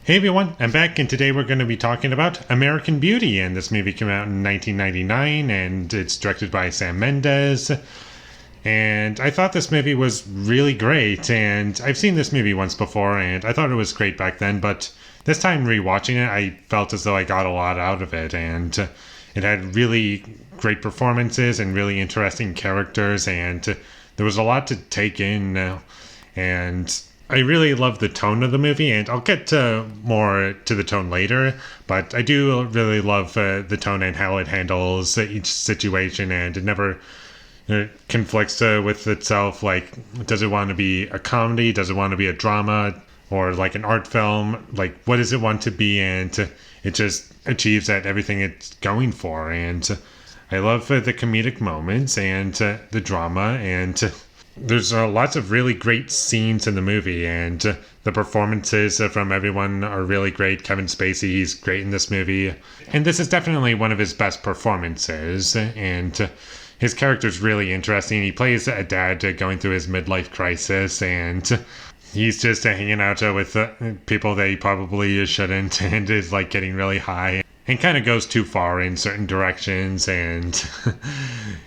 Hey everyone, I'm back, and today we're going to be talking about American Beauty. And this movie came out in 1999, and it's directed by Sam Mendes. And I thought this movie was really great, and I've seen this movie once before, and I thought it was great back then, but this time rewatching it, I felt as though I got a lot out of it, and it had really great performances and really interesting characters, and there was a lot to take in, and I really love the tone of the movie, and I'll get more to the tone later, but I do really love the tone and how it handles each situation, and it never conflicts with itself. Like, does it want to be a comedy? Does it want to be a drama? Or like an art film? Like, what does it want to be? And it just achieves at everything it's going for. And I love the comedic moments and the drama, and there's lots of really great scenes in the movie, and the performances from everyone are really great. Kevin Spacey, he's great in this movie, and this is definitely one of his best performances, and his character's really interesting. He plays a dad going through his midlife crisis, and he's just hanging out with people that he probably shouldn't, and is like getting really high and kind of goes too far in certain directions, and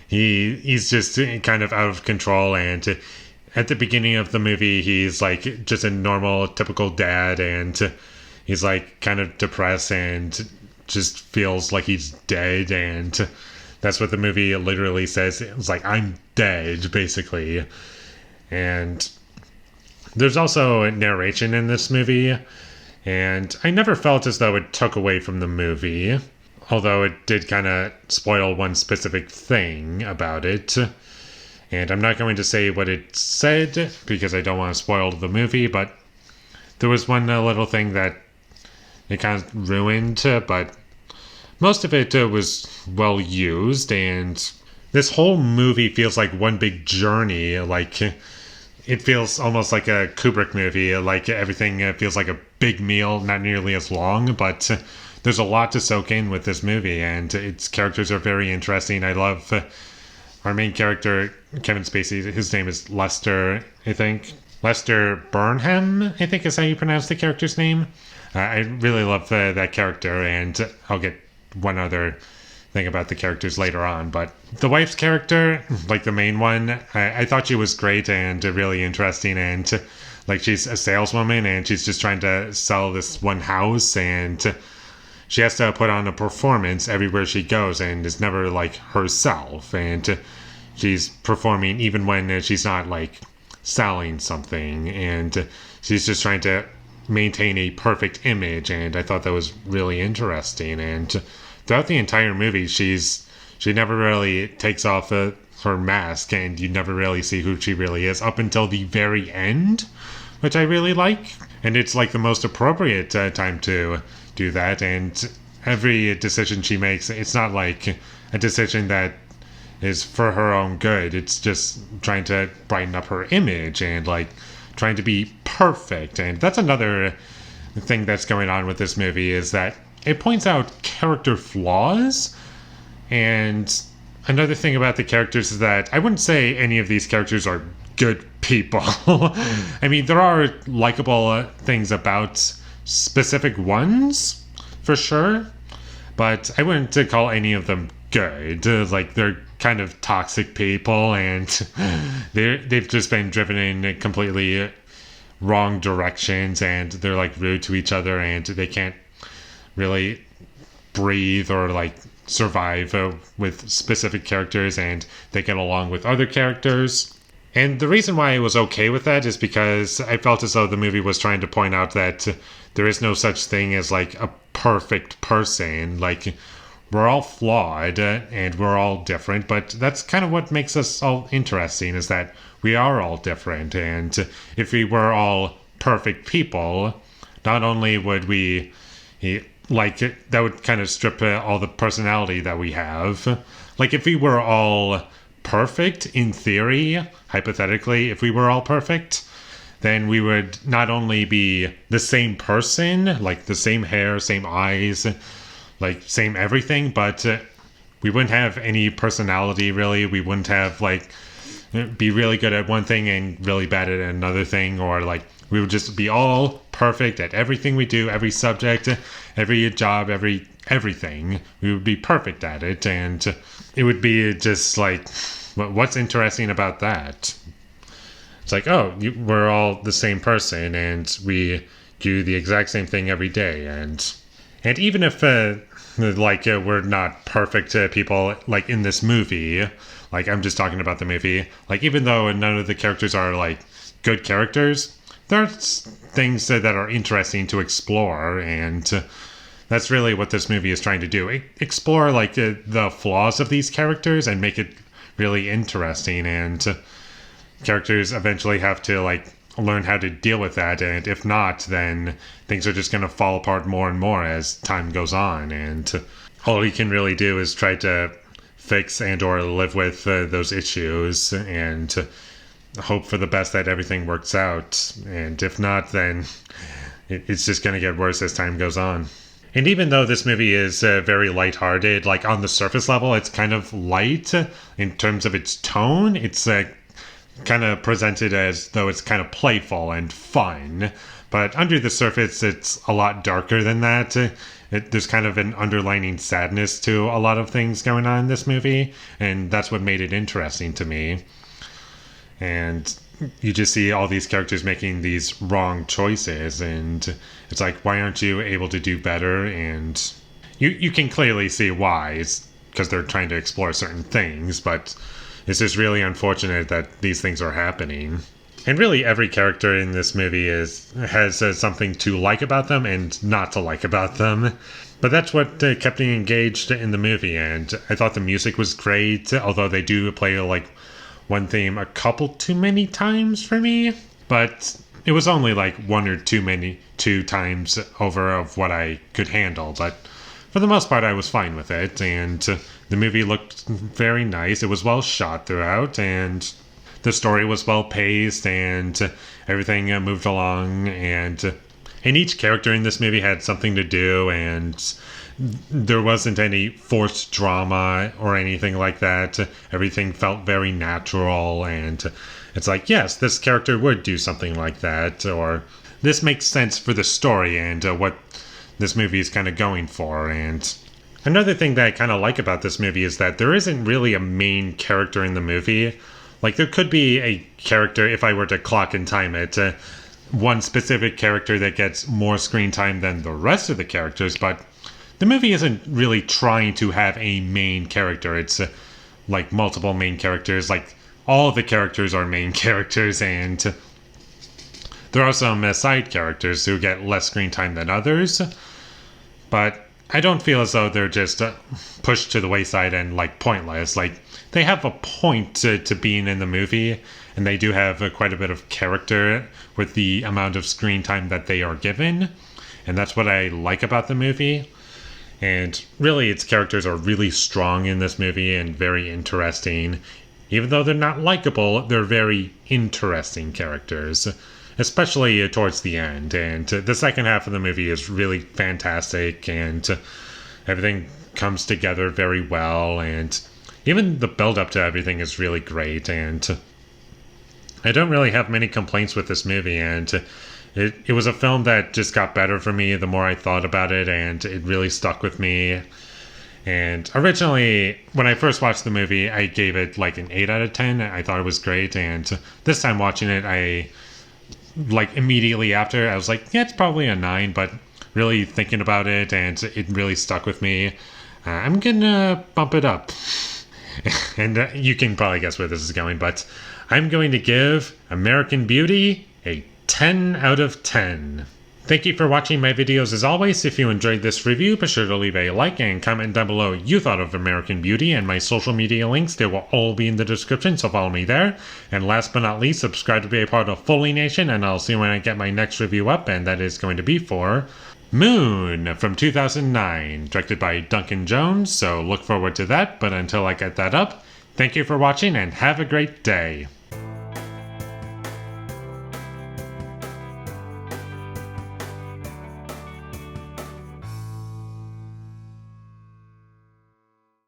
he's just kind of out of control. And at the beginning of the movie, he's like just a normal typical dad, and he's like kind of depressed and just feels like he's dead, and that's what the movie literally says. It's like, I'm dead, basically. And there's also a narration in this movie, and I never felt as though it took away from the movie, although it did kind of spoil one specific thing about it. And I'm not going to say what it said because I don't want to spoil the movie, but there was one little thing that it kind of ruined, but most of it was well used, and this whole movie feels like one big journey. Like, it feels almost like a Kubrick movie. Like, everything feels like a big meal, not nearly as long, but there's a lot to soak in with this movie, and its characters are very interesting. I love our main character, Kevin Spacey. His name is Lester, I think. Lester Burnham, I think is how you pronounce the character's name. I really love that character, and I'll get one other thing about the characters later on, but the wife's character, like the main one, I thought she was great and really interesting, and like, she's a saleswoman, and she's just trying to sell this one house, and she has to put on a performance everywhere she goes, and is never like herself, and she's performing even when she's not like selling something, and she's just trying to maintain a perfect image, and I thought that was really interesting. And throughout the entire movie, she never really takes off her mask, and you never really see who she really is up until the very end, which I really like. And it's like the most appropriate time to do that. And every decision she makes, it's not like a decision that is for her own good. It's just trying to brighten up her image and like trying to be perfect. And that's another thing that's going on with this movie, is that it points out character flaws. And another thing about the characters is that I wouldn't say any of these characters are good people. I mean, there are likable things about specific ones, for sure, but I wouldn't call any of them good. Like, they're kind of toxic people, and they've just been driven in completely wrong directions, and they're like rude to each other, and they can't really breathe or like survive with specific characters, and they get along with other characters. And the reason why I was okay with that is because I felt as though the movie was trying to point out that there is no such thing as like a perfect person. Like, we're all flawed and we're all different, but that's kind of what makes us all interesting, is that we are all different. And if we were all perfect people, not only would we like it, that would kind of strip all the personality that we have. Like, if we were all perfect, in theory, hypothetically, if we were all perfect, then we would not only be the same person, like the same hair, same eyes, like same everything, but we wouldn't have any personality, really. We wouldn't have like be really good at one thing and really bad at another thing, or like we would just be all perfect at everything we do, every subject, every job, everything. We would be perfect at it, and it would be just like, what's interesting about that? It's like, oh, we're all the same person, and we do the exact same thing every day, and even if we're not perfect people like in this movie, like I'm just talking about the movie, like even though none of the characters are like good characters, there's things that are interesting to explore, and that's really what this movie is trying to do. Explore like the flaws of these characters and make it really interesting, and characters eventually have to like learn how to deal with that, and if not, then things are just going to fall apart more and more as time goes on, and all you can really do is try to fix and or live with those issues and hope for the best that everything works out, and if not, then it's just going to get worse as time goes on. And even though this movie is very lighthearted, like on the surface level, it's kind of light in terms of its tone. It's kind of presented as though it's kind of playful and fun, but under the surface it's a lot darker than that. There's kind of an underlining sadness to a lot of things going on in this movie, and that's what made it interesting to me. And you just see all these characters making these wrong choices, and it's like, why aren't you able to do better? And you can clearly see why. It's because they're trying to explore certain things, but it's just really unfortunate that these things are happening. And really every character in this movie has something to like about them and not to like about them. But that's what kept me engaged in the movie, and I thought the music was great, although they do play like one theme a couple too many times for me. But it was only like one or two times over of what I could handle. But for the most part, I was fine with it, and the movie looked very nice. It was well shot throughout, and the story was well paced, and everything moved along, and each character in this movie had something to do, and there wasn't any forced drama or anything like that. Everything felt very natural, and it's like, yes, this character would do something like that, or this makes sense for the story and what this movie is kind of going for. And another thing that I kind of like about this movie is that there isn't really a main character in the movie. Like, there could be a character, if I were to clock and time it, one specific character that gets more screen time than the rest of the characters, but the movie isn't really trying to have a main character. It's like multiple main characters. Like, all of the characters are main characters, and there are some side characters who get less screen time than others, but I don't feel as though they're just pushed to the wayside and like pointless. Like, they have a point to being in the movie, and they do have quite a bit of character with the amount of screen time that they are given, and that's what I like about the movie. And really, its characters are really strong in this movie and very interesting. Even though they're not likable, they're very interesting characters, especially towards the end. And the second half of the movie is really fantastic, and everything comes together very well, and even the build-up to everything is really great. And I don't really have many complaints with this movie, and it was a film that just got better for me the more I thought about it, and it really stuck with me. And originally, when I first watched the movie, I gave it like an 8 out of 10. I thought it was great, and this time watching it, I like immediately after, I was like, yeah, it's probably a 9, but really thinking about it, and it really stuck with me, I'm gonna bump it up. And you can probably guess where this is going, but I'm going to give American Beauty a 10 out of 10. Thank you for watching my videos as always. If you enjoyed this review, be sure to leave a like and comment down below what you thought of American Beauty, and my social media links, they will all be in the description, so follow me there. And last but not least, subscribe to be a part of Foley Nation, and I'll see you when I get my next review up, and that is going to be for Moon from 2009, directed by Duncan Jones, so look forward to that. But until I get that up, thank you for watching and have a great day.